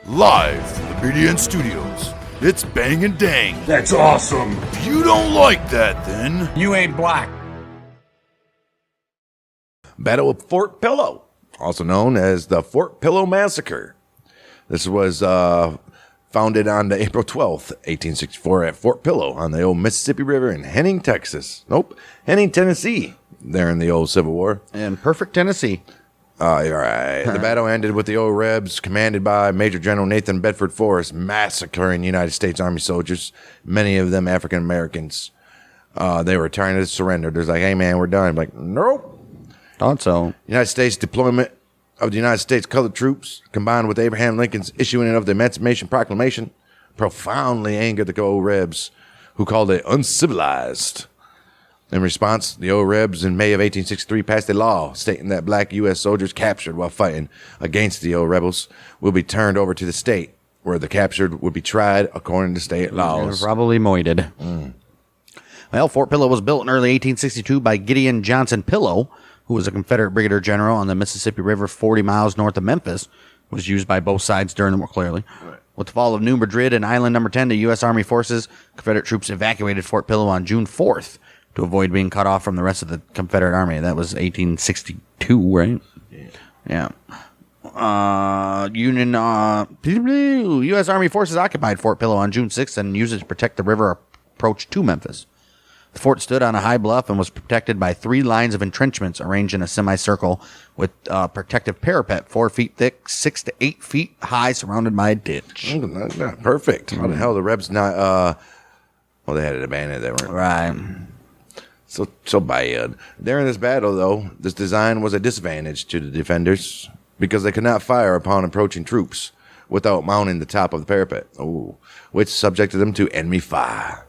Live from the BDN Studios, it's Bang and Dang. That's awesome. If you don't like that, then You ain't black. Battle of Fort Pillow, also known as the Fort Pillow Massacre. This was founded on April 12th, 1864 at Fort Pillow on the old Mississippi River in Henning, Tennessee, there in the old Civil War. In perfect Tennessee. All right. The battle ended with the old Rebs, commanded by Major General Nathan Bedford Forrest, massacring United States Army soldiers, many of them African Americans. They were trying to surrender. They're like, hey, man, we're done. I'm like, nope. Thought so. United States deployment of the United States colored troops, combined with Abraham Lincoln's issuing of the Emancipation Proclamation, profoundly angered the old Rebs, who called it uncivilized. In response, the old Rebs in May of 1863 passed a law stating that black U.S. soldiers captured while fighting against the old rebels will be turned over to the state, where the captured would be tried according to state laws. Probably moited. Well, Fort Pillow was built in early 1862 by Gideon Johnson Pillow, who was a Confederate brigadier general on the Mississippi River 40 miles north of Memphis. Was used by both sides during the war, clearly. Right. With the fall of New Madrid and Island No. 10, the U.S. Army forces, Confederate troops evacuated Fort Pillow on June 4th to avoid being cut off from the rest of the Confederate Army. That was 1862, right? Yeah. U.S. Army forces occupied Fort Pillow on June 6th and used it to protect the river approach to Memphis. The fort stood on a high bluff and was protected by 3 lines of entrenchments arranged in a semicircle with protective parapet 4 feet thick, 6 to 8 feet high, surrounded by a ditch. Perfect. How the hell the Rebs not... well, they had it abandoned. They weren't... Right. So bad. During this battle, though, this design was a disadvantage to the defenders because they could not fire upon approaching troops without mounting the top of the parapet, which subjected them to enemy fire.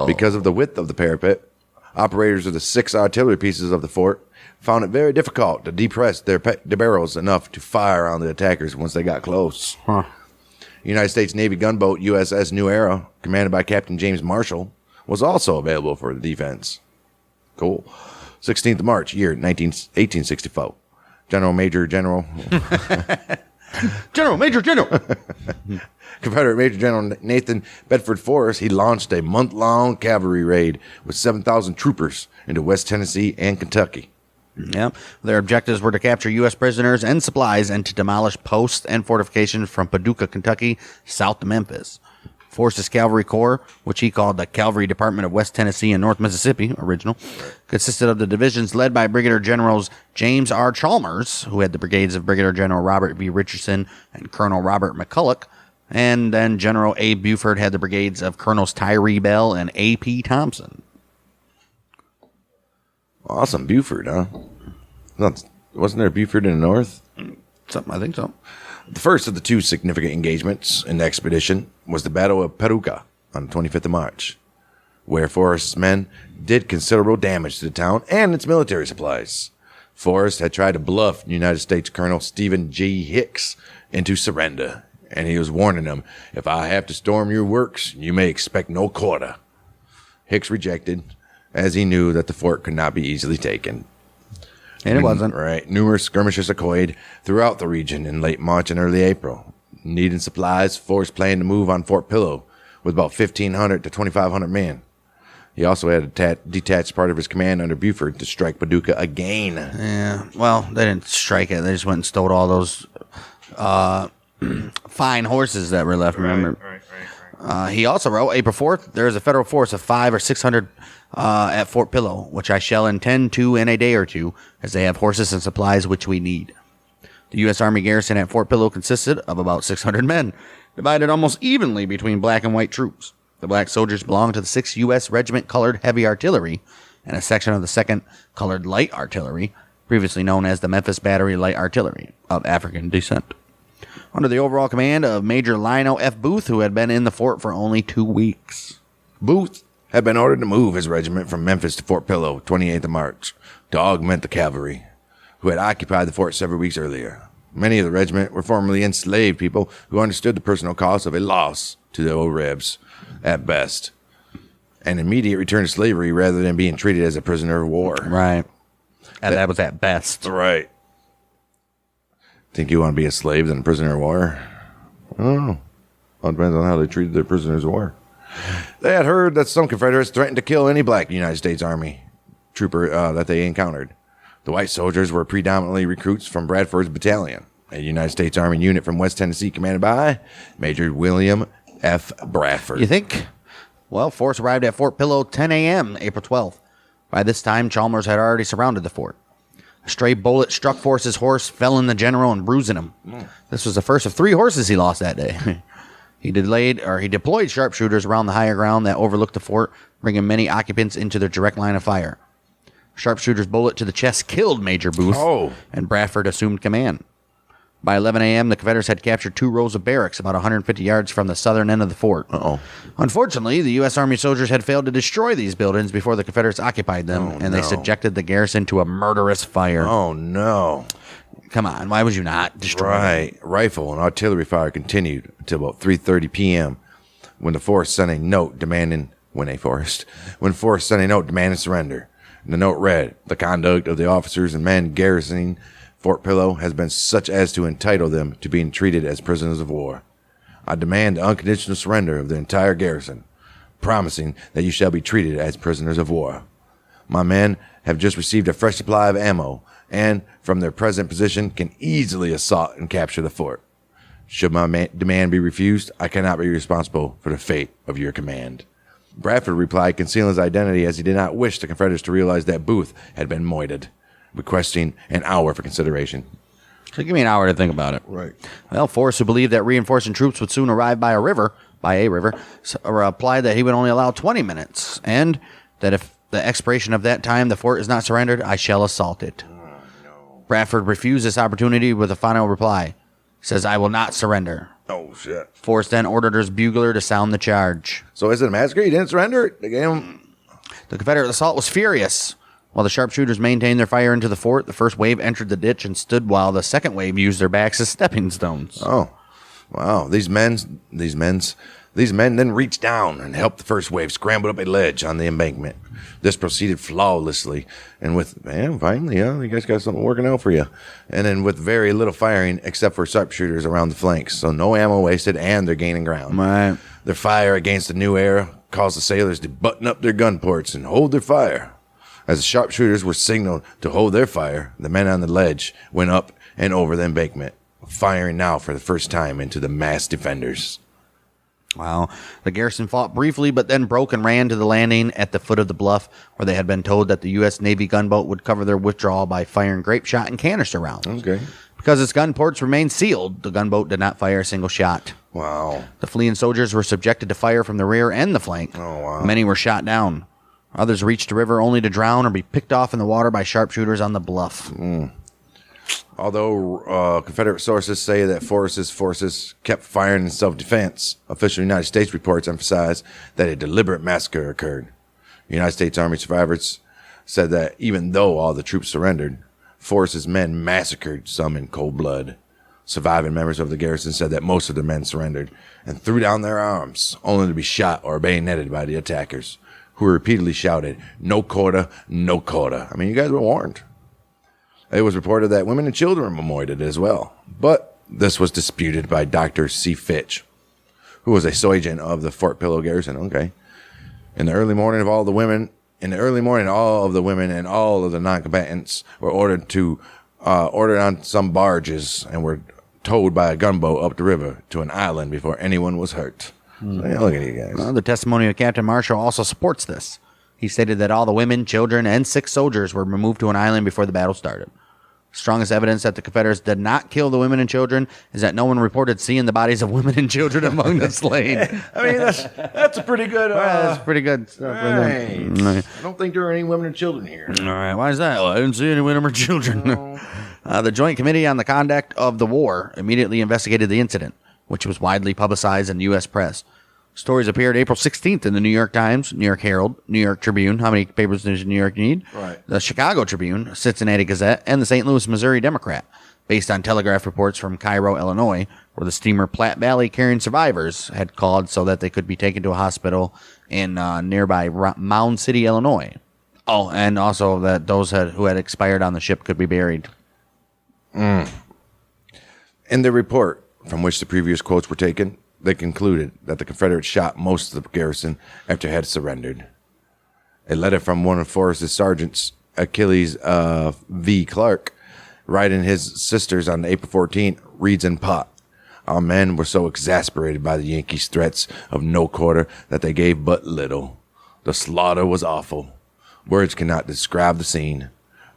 Because of the width of the parapet, operators of the 6 artillery pieces of the fort found it very difficult to depress their barrels enough to fire on the attackers once they got close. United States Navy gunboat USS New Era, commanded by Captain James Marshall, was also available for the defense. Cool. 16th of March, year 1864. Major General. Confederate Major General Nathan Bedford Forrest, he launched a month-long cavalry raid with 7,000 troopers into West Tennessee and Kentucky. Yeah. Their objectives were to capture U.S. prisoners and supplies and to demolish posts and fortifications from Paducah, Kentucky, south to Memphis. Forrest's Cavalry Corps, which he called the Cavalry Department of West Tennessee and North Mississippi, original, consisted of the divisions led by Brigadier Generals James R. Chalmers, who had the brigades of Brigadier General Robert B. Richardson and Colonel Robert McCulloch, and then General A. Buford had the brigades of Colonels Tyree Bell and A. P. Thompson. Awesome, Buford, huh? Wasn't there a Buford in the north? I think so. The first of the 2 significant engagements in the expedition was the Battle of Paducah on the 25th of March, where Forrest's men did considerable damage to the town and its military supplies. Forrest had tried to bluff United States Colonel Stephen G. Hicks into surrender, and he was warning them, if I have to storm your works, you may expect no quarter. Hicks rejected, as he knew that the fort could not be easily taken. And it wasn't. Right. Numerous skirmishes occurred throughout the region in late March and early April. Needing supplies, Forrest planned to move on Fort Pillow with about 1,500 to 2,500 men. He also had detached part of his command under Buford to strike Paducah again. Yeah. Well, they didn't strike it. They just went and stole all those fine horses that were left, remember? Right. He also wrote, April 4th, there is a federal force of 500 or 600 at Fort Pillow, which I shall intend to in a day or two, as they have horses and supplies which we need. The U.S. Army garrison at Fort Pillow consisted of about 600 men, divided almost evenly between black and white troops. The black soldiers belonged to the 6th U.S. Regiment Colored Heavy Artillery and a section of the 2nd Colored Light Artillery, previously known as the Memphis Battery Light Artillery, of African descent, under the overall command of Major Lionel F. Booth, who had been in the fort for only 2 weeks. Booth had been ordered to move his regiment from Memphis to Fort Pillow, 28th of March, to augment the cavalry, who had occupied the fort several weeks earlier. Many of the regiment were formerly enslaved people who understood the personal cost of a loss to the old Rebs, at best, an immediate return to slavery rather than being treated as a prisoner of war. Right. And that was at best. Right. Think you want to be a slave than a prisoner of war? Oh, well, it depends on how they treated their prisoners of war. They had heard that some Confederates threatened to kill any black United States Army trooper that they encountered. The white soldiers were predominantly recruits from Bradford's battalion, a United States Army unit from West Tennessee commanded by Major William F. Bradford. You think? Well, force arrived at Fort Pillow 10 a.m. April 12th. By this time, Chalmers had already surrounded the fort. A stray bullet struck Forrest's horse, fell in the general, and bruising him. This was the first of 3 horses he lost that day. He deployed sharpshooters around the higher ground that overlooked the fort, bringing many occupants into their direct line of fire. Sharpshooter's bullet to the chest killed Major Booth, and Bradford assumed command. By 11 a.m., the Confederates had captured 2 rows of barracks about 150 yards from the southern end of the fort. Unfortunately, the U.S. Army soldiers had failed to destroy these buildings before the Confederates occupied them, they subjected the garrison to a murderous fire. Oh, no. Come on, why would you not destroy them? Right. Rifle and artillery fire continued until about 3:30 p.m. when Forrest sent a note demanding surrender. The note read, "The conduct of the officers and men garrisoning Fort Pillow has been such as to entitle them to being treated as prisoners of war. I demand the unconditional surrender of the entire garrison, promising that you shall be treated as prisoners of war. My men have just received a fresh supply of ammo and, from their present position, can easily assault and capture the fort. Should my demand be refused, I cannot be responsible for the fate of your command." Bradford replied, concealing his identity as he did not wish the Confederates to realize that Booth had been moited, requesting an hour for consideration. So give me an hour to think about it. Right. Well, Forrest, who believed that reinforcing troops would soon arrive by a river, replied that he would only allow 20 minutes, and that if the expiration of that time the fort is not surrendered, I shall assault it. Bradford refused this opportunity with a final reply. He says, "I will not surrender." Oh, shit. Forrest then ordered his bugler to sound the charge. So is it a massacre? He didn't surrender? They gave him... The Confederate assault was furious. While the sharpshooters maintained their fire into the fort, the first wave entered the ditch and stood while the second wave used their backs as stepping stones. Oh, wow. These men then reached down and helped the first wave scramble up a ledge on the embankment. This proceeded flawlessly, and finally, you guys got something working out for you. And then with very little firing, except for sharpshooters around the flanks, so no ammo wasted, and they're gaining ground. Right. Their fire against the new era caused the sailors to button up their gun ports and hold their fire. As the sharpshooters were signaled to hold their fire, the men on the ledge went up and over the embankment, firing now for the first time into the massed defenders. Wow. The garrison fought briefly, but then broke and ran to the landing at the foot of the bluff, where they had been told that the U.S. Navy gunboat would cover their withdrawal by firing grape shot and canister rounds. Okay. Because its gun ports remained sealed, the gunboat did not fire a single shot. Wow. The fleeing soldiers were subjected to fire from the rear and the flank. Oh, wow. Many were shot down. Others reached the river only to drown or be picked off in the water by sharpshooters on the bluff. Although Confederate sources say that Forrest's forces kept firing in self-defense, official United States reports emphasize that a deliberate massacre occurred. United States Army survivors said that even though all the troops surrendered, Forrest's men massacred some in cold blood. Surviving members of the garrison said that most of the men surrendered and threw down their arms, only to be shot or bayoneted by the attackers, who repeatedly shouted, "No quarter, no quarter." I mean, you guys were warned. It was reported that women and children were moited as well, but this was disputed by Dr. C. Fitch, who was a sergeant of the Fort Pillow garrison. Okay. In the early morning, all of the women and all of the non-combatants were ordered on some barges and were towed by a gunboat up the river to an island before anyone was hurt. So, yeah, look at you guys. Well, the testimony of Captain Marshall also supports this. He stated that all the women, children, and sick soldiers were removed to an island before the battle started. Strongest evidence that the Confederates did not kill the women and children is that no one reported seeing the bodies of women and children among the slain. I mean, that's a pretty good... That's pretty good stuff. Right. I don't think there are any women and children here. All right, why is that? Well, I didn't see any women or children. No. The Joint Committee on the Conduct of the War immediately investigated the incident, which was widely publicized in the U.S. press. Stories appeared April 16th in the New York Times, New York Herald, New York Tribune. How many papers does New York need? Right. The Chicago Tribune, Cincinnati Gazette, and the St. Louis, Missouri Democrat, based on telegraph reports from Cairo, Illinois, where the steamer Platte Valley carrying survivors had called so that they could be taken to a hospital in nearby Mound City, Illinois. Oh, and also that those who had expired on the ship could be buried. In the report, from which the previous quotes were taken, they concluded that the Confederates shot most of the garrison after it had surrendered. A letter from one of Forrest's sergeants, Achilles V. Clark, writing his sisters on April 14th, reads in part, "Our men were so exasperated by the Yankees' threats of no quarter that they gave but little. The slaughter was awful. Words cannot describe the scene.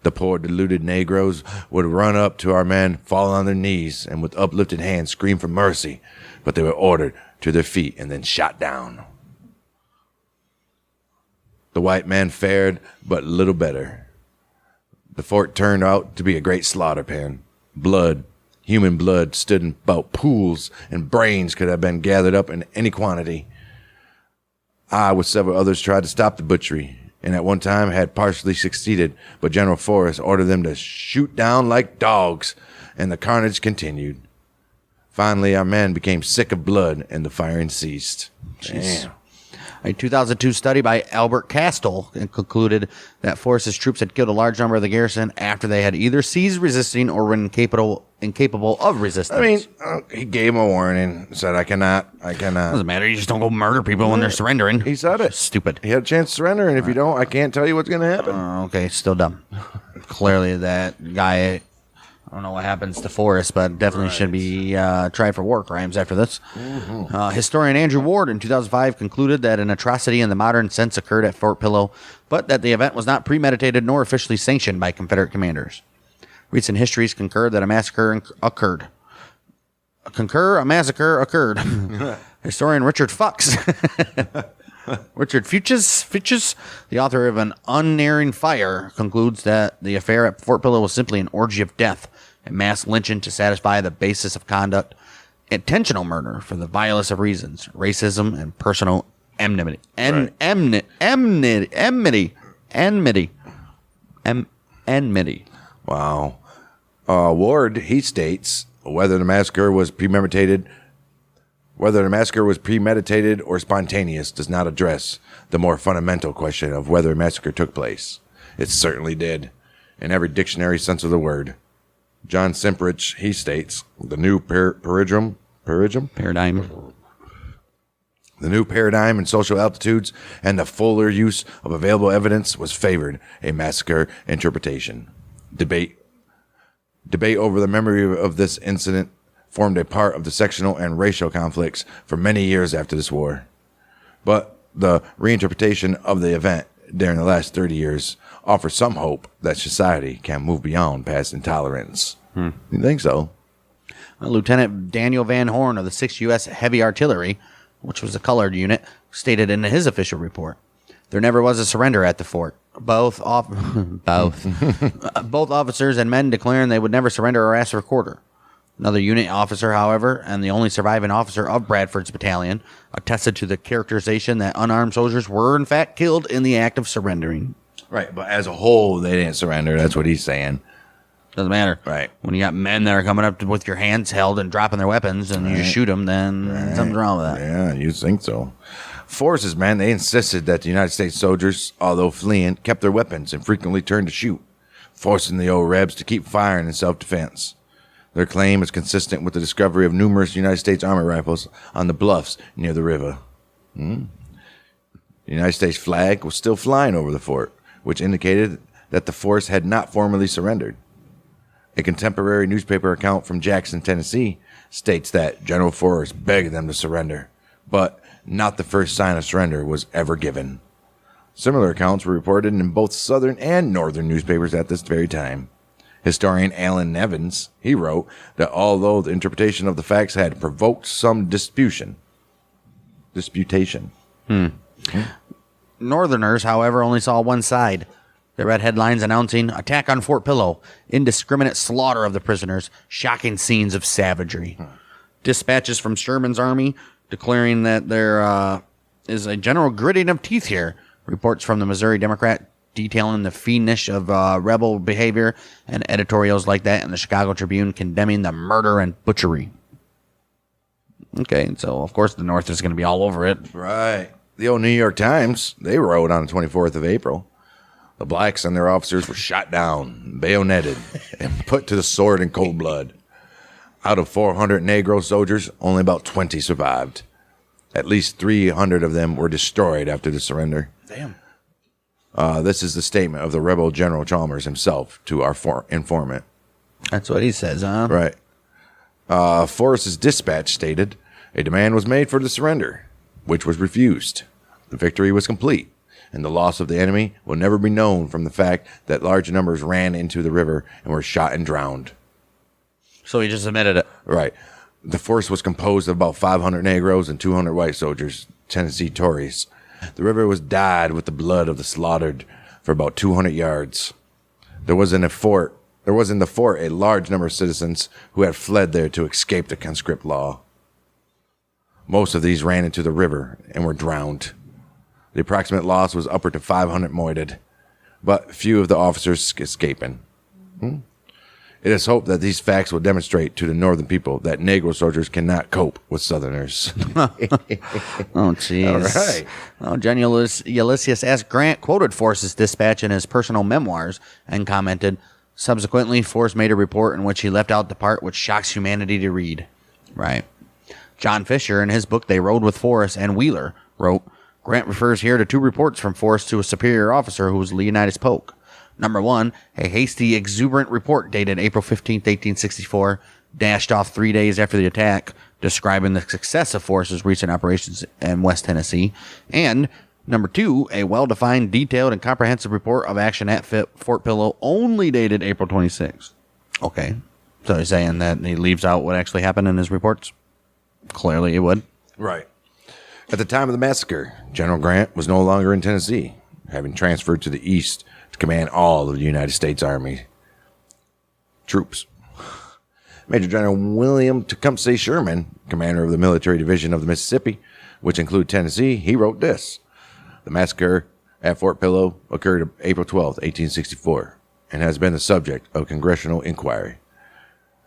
The poor deluded Negroes would run up to our men, fall on their knees, and with uplifted hands scream for mercy, but they were ordered to their feet and then shot down. The white men fared but little better. The fort turned out to be a great slaughter pen. Blood, human blood, stood in about pools, and brains could have been gathered up in any quantity. I, with several others, tried to stop the butchery, and at one time had partially succeeded, but General Forrest ordered them to shoot down like dogs, and the carnage continued. Finally, our men became sick of blood, and the firing ceased." Damn. A 2002 study by Albert Castle concluded that Forrest's troops had killed a large number of the garrison after they had either ceased resisting or were incapable of resistance. I mean, he gave him a warning, said, I cannot. Doesn't matter. You just don't go murder people when they're surrendering. He said it. Stupid. He had a chance to surrender, and if you don't, I can't tell you what's going to happen. Okay, still dumb. Clearly, that guy, I don't know what happens to Forrest, but definitely should be tried for war crimes after this. Mm-hmm. Historian Andrew Ward in 2005 concluded that an atrocity in the modern sense occurred at Fort Pillow, but that the event was not premeditated nor officially sanctioned by Confederate commanders. Recent histories concur that a massacre occurred. Historian Richard Fuchs, the author of An Unerring Fire, concludes that the affair at Fort Pillow was simply an orgy of death, a mass lynching to satisfy the basis of conduct, intentional murder for the vilest of reasons, racism and personal enmity. Enmity. Wow. Ward, he states, whether the massacre was premeditated or spontaneous does not address the more fundamental question of whether a massacre took place. It certainly did, in every dictionary sense of the word. John Simprich, he states, the new paradigm in social altitudes and the fuller use of available evidence was favored a massacre interpretation. Debate over the memory of this incident formed a part of the sectional and racial conflicts for many years after this war. But the reinterpretation of the event during the last 30 years offers some hope that society can move beyond past intolerance. You think so? Lieutenant Daniel Van Horn of the 6th U.S. Heavy Artillery, which was a colored unit, stated in his official report, "There never was a surrender at the fort. Both officers and men declaring they would never surrender or ask for a quarter. Another unit officer, however, and the only surviving officer of Bradford's battalion, attested to the characterization that unarmed soldiers were in fact killed in the act of surrendering." Right, but as a whole, they didn't surrender. That's what he's saying. Doesn't matter. Right. When you got men that are coming up with your hands held and dropping their weapons and you shoot them, then something's wrong with that. Yeah, you think so. Forrest's men, they insisted that the United States soldiers, although fleeing, kept their weapons and frequently turned to shoot, forcing the old Rebs to keep firing in self-defense. Their claim is consistent with the discovery of numerous United States Army rifles on the bluffs near the river. The United States flag was still flying over the fort, which indicated that the force had not formally surrendered. A contemporary newspaper account from Jackson, Tennessee, states that General Forrest begged them to surrender, but not the first sign of surrender was ever given. Similar accounts were reported in both southern and northern newspapers at this very time. Historian Alan Nevins, he wrote that although the interpretation of the facts had provoked some disputation. Northerners, however, only saw one side. They read headlines announcing "Attack on Fort Pillow, indiscriminate slaughter of the prisoners, shocking scenes of savagery." Dispatches from Sherman's army declaring that there is a general gritting of teeth here. Reports from the Missouri Democrat detailing the fiendish of rebel behavior, and editorials like that in the Chicago Tribune condemning the murder and butchery. Okay, so of course the North is going to be all over it. Right. The old New York Times, they wrote on the 24th of April, the blacks and their officers were shot down, bayoneted, and put to the sword in cold blood. Out of 400 Negro soldiers, only about 20 survived. At least 300 of them were destroyed after the surrender. Damn. This is the statement of the rebel General Chalmers himself to our informant. That's what he says, huh? Right. Forrest's dispatch stated, a demand was made for the surrender, which was refused. The victory was complete, and the loss of the enemy will never be known from the fact that large numbers ran into the river and were shot and drowned. So he just admitted it. Right. The force was composed of about 500 Negroes and 200 white soldiers, Tennessee Tories. The river was dyed with the blood of the slaughtered for about 200 yards. There was in the fort a large number of citizens who had fled there to escape the conscript law. Most of these ran into the river and were drowned. The approximate loss was upward to 500 moited, but few of the officers escaping. It is hoped that these facts will demonstrate to the northern people that Negro soldiers cannot cope with Southerners. Oh, jeez. All right. Well, General Ulysses S. Grant quoted Forrest's dispatch in his personal memoirs and commented, subsequently, Forrest made a report in which he left out the part which shocks humanity to read. Right. John Fisher, in his book They Rode with Forrest and Wheeler, wrote, Grant refers here to two reports from Forrest to a superior officer who was Leonidas Polk. Number one, a hasty, exuberant report dated April 15th, 1864, dashed off 3 days after the attack, describing the success of Forrest's recent operations in West Tennessee. And number two, a well-defined, detailed, and comprehensive report of action at Fort Pillow, only dated April 26th. Okay. So he's saying that he leaves out what actually happened in his reports? Clearly he would. Right. At the time of the massacre, General Grant was no longer in Tennessee, having transferred to the east to command all of the United States Army troops. Major General William Tecumseh Sherman, commander of the military division of the Mississippi, which include Tennessee, he wrote this. The massacre at Fort Pillow occurred April 12, 1864, and has been the subject of congressional inquiry.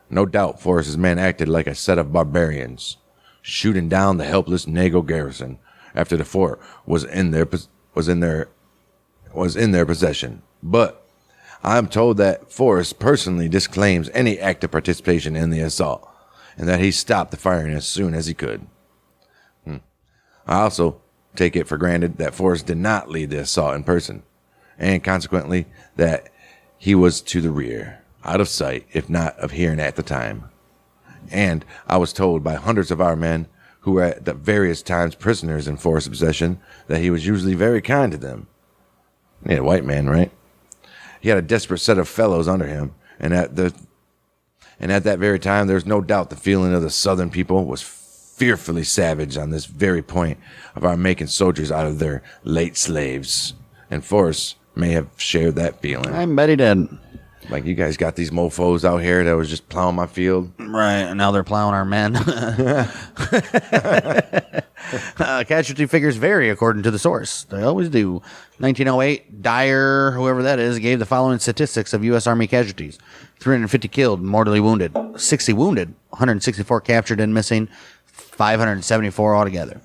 No doubt Forrest's men acted like a set of barbarians, shooting down the helpless Negro garrison after the fort was in their possession. But I am told that Forrest personally disclaims any active participation in the assault, and that he stopped the firing as soon as he could. I also take it for granted that Forrest did not lead the assault in person, and consequently that he was to the rear, out of sight, if not of hearing at the time. And I was told by hundreds of our men who were at the various times prisoners in Forrest's possession that he was usually very kind to them. He had a white man, right? He had a desperate set of fellows under him, and at that very time, there's no doubt the feeling of the Southern people was fearfully savage on this very point of our making soldiers out of their late slaves. And Forrest may have shared that feeling. I bet he did. Like, you guys got these mofos out here that was just plowing my field. Right, and now they're plowing our men. Casualty figures vary according to the source. They always do. 1908, Dyer, whoever that is, gave the following statistics of U.S. Army casualties. 350 killed, mortally wounded. 60 wounded, 164 captured and missing, 574 altogether.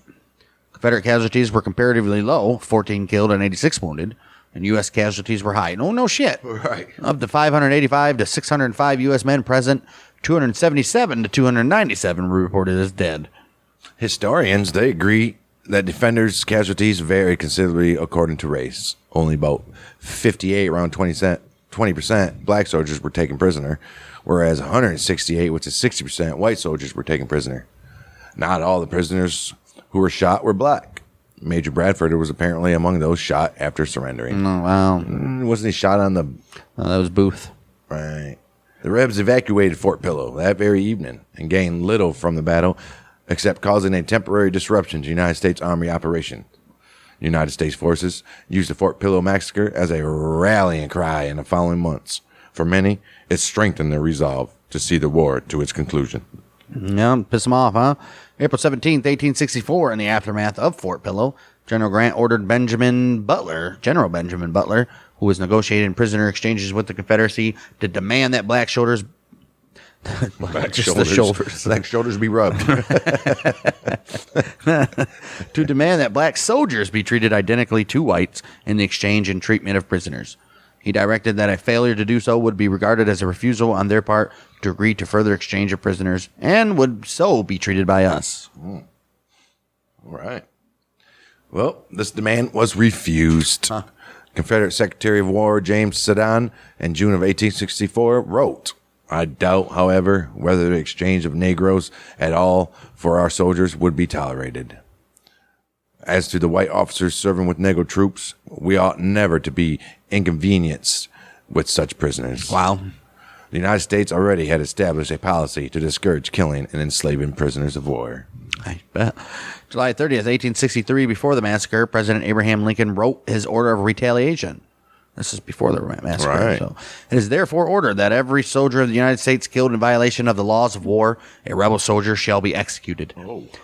Confederate casualties were comparatively low, 14 killed and 86 wounded. And U.S. casualties were high. No shit. Right. Of the 585 to 605 U.S. men present, 277 to 297 were reported as dead. Historians, they agree that defenders' casualties vary considerably according to race. Only about 58, around 20% black soldiers were taken prisoner, whereas 168, which is 60%, white soldiers were taken prisoner. Not all the prisoners who were shot were black. Major Bradford was apparently among those shot after surrendering. Oh, wow. Wasn't he shot on the... That was Booth. Right. The Rebs evacuated Fort Pillow that very evening and gained little from the battle, except causing a temporary disruption to United States Army operation. United States forces used the Fort Pillow massacre as a rallying cry in the following months. For many, it strengthened their resolve to see the war to its conclusion. Yeah, piss them off, huh? April 17th, 1864, in the aftermath of Fort Pillow, General Grant ordered General Benjamin Butler, who was negotiating prisoner exchanges with the Confederacy, to demand that black shoulders Black shoulders be rubbed. To demand that black soldiers be treated identically to whites in the exchange and treatment of prisoners. He directed that a failure to do so would be regarded as a refusal on their part to agree to further exchange of prisoners and would so be treated by us. All right. Well, this demand was refused. Confederate Secretary of War James Sedan in June of 1864 wrote, I doubt, however, whether the exchange of Negroes at all for our soldiers would be tolerated. As to the white officers serving with Negro troops, we ought never to be inconvenienced with such prisoners. Wow. The United States already had established a policy to discourage killing and enslaving prisoners of war. I bet. July 30th, 1863, before the massacre, President Abraham Lincoln wrote his order of retaliation. This is before the massacre. Right. So it is therefore ordered that every soldier of the United States killed in violation of the laws of war, a rebel soldier shall be executed.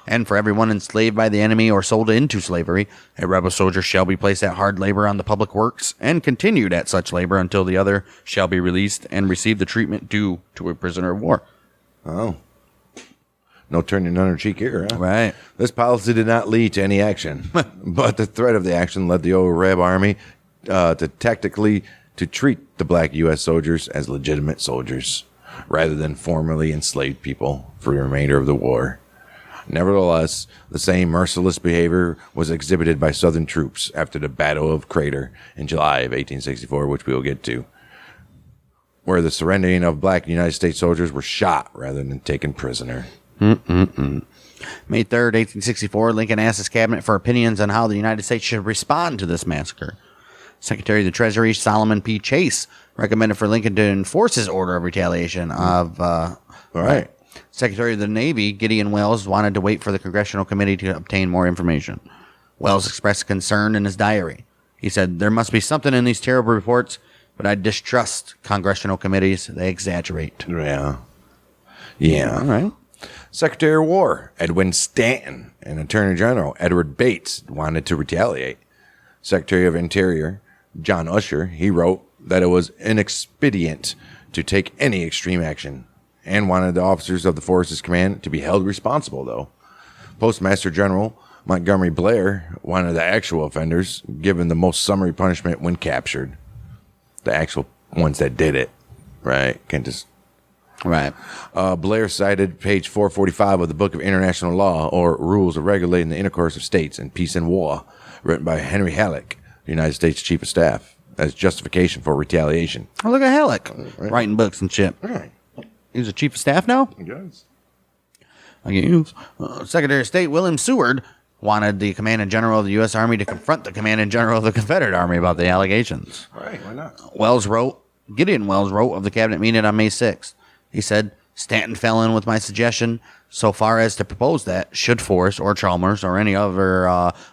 And for everyone enslaved by the enemy or sold into slavery, a rebel soldier shall be placed at hard labor on the public works and continued at such labor until the other shall be released and receive the treatment due to a prisoner of war. Oh. No turning another cheek here, huh? Right. This policy did not lead to any action, but the threat of the action led the old Reb Army to treat the black U.S. soldiers as legitimate soldiers, rather than formerly enslaved people for the remainder of the war. Nevertheless, the same merciless behavior was exhibited by Southern troops after the Battle of Crater in July of 1864, which we will get to, where the surrendering of black United States soldiers were shot rather than taken prisoner. May 3rd, 1864, Lincoln asked his cabinet for opinions on how the United States should respond to this massacre. Secretary of the Treasury Solomon P. Chase recommended for Lincoln to enforce his order of retaliation Right. Secretary of the Navy Gideon Welles wanted to wait for the Congressional Committee to obtain more information. Welles expressed concern in his diary. He said, there must be something in these terrible reports, but I distrust congressional committees. They exaggerate. Yeah. All right. Secretary of War Edwin Stanton and Attorney General Edward Bates wanted to retaliate. Secretary of Interior John Usher, he wrote that it was inexpedient to take any extreme action and wanted the officers of the forces command to be held responsible, though. Postmaster General Montgomery Blair wanted the actual offenders given the most summary punishment when captured. The actual ones that did it, right? Can't just... Right. Blair cited page 445 of the Book of International Law, or Rules of Regulating the Intercourse of States in Peace and War, written by Henry Halleck, the United States Chief of Staff, as justification for retaliation. Oh, look at Halleck writing books and shit. Right. He's a chief of staff now? He does. Secretary of State William Seward wanted the Commanding General of the U.S. Army to confront the Commanding General of the Confederate Army about the allegations. Right, why not? Gideon Welles wrote of the cabinet meeting on May 6th. He said, Stanton fell in with my suggestion so far as to propose that, should Forrest or Chalmers or any other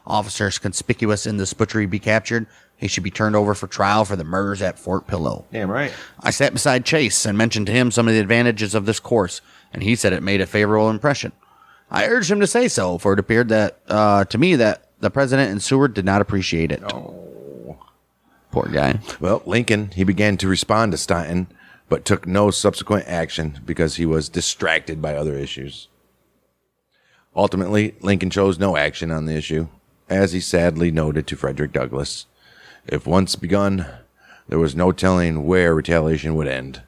officers conspicuous in this butchery be captured, he should be turned over for trial for the murders at Fort Pillow. Damn right. I sat beside Chase and mentioned to him some of the advantages of this course, and he said it made a favorable impression. I urged him to say so, for it appeared that to me that the president and Seward did not appreciate it. Oh. Poor guy. Well, Lincoln, he began to respond to Stanton, but took no subsequent action because he was distracted by other issues. Ultimately, Lincoln chose no action on the issue, as he sadly noted to Frederick Douglass. If once begun, there was no telling where retaliation would end.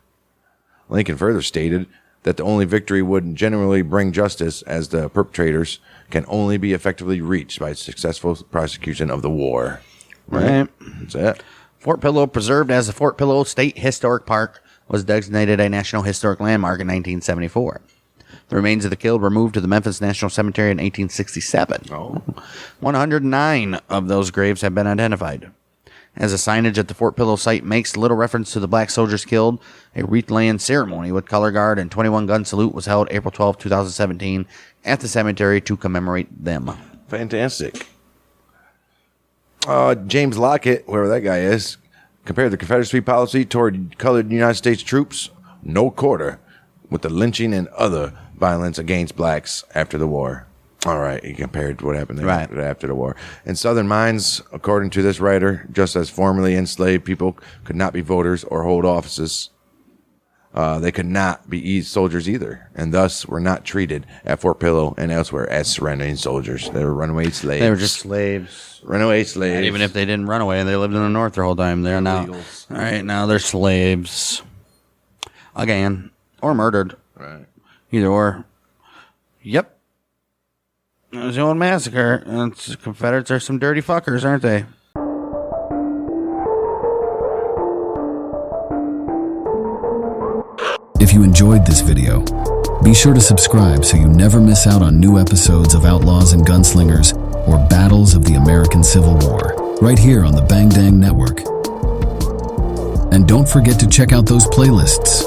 Lincoln further stated that the only victory would generally bring justice, as the perpetrators can only be effectively reached by successful prosecution of the war. Right. That's it. Fort Pillow, preserved as the Fort Pillow State Historic Park, was designated a National Historic Landmark in 1974. The remains of the killed were moved to the Memphis National Cemetery in 1867. 109 of those graves have been identified. As the signage at the Fort Pillow site makes little reference to the black soldiers killed, a wreath-laying ceremony with color guard and 21-gun salute was held April 12, 2017 at the cemetery to commemorate them. Fantastic. James Lockett, whoever that guy is, compared the Confederacy policy toward colored United States troops, no quarter, with the lynching and other violence against blacks after the war. All right, he compared what happened there after the war. In Southern minds, according to this writer, just as formerly enslaved people could not be voters or hold offices, they could not be soldiers either, and thus were not treated at Fort Pillow and elsewhere as surrendering soldiers. They were runaway slaves. They were just slaves. Runaway slaves. And even if they didn't run away, they lived in the North their whole time. They're now, illegals. all right, now they're slaves again, or murdered. Right. Either or. Yep. It was the old massacre. Confederates are some dirty fuckers, aren't they? If you enjoyed this video, be sure to subscribe so you never miss out on new episodes of Outlaws and Gunslingers or Battles of the American Civil War, right here on the Bang Dang Network. And don't forget to check out those playlists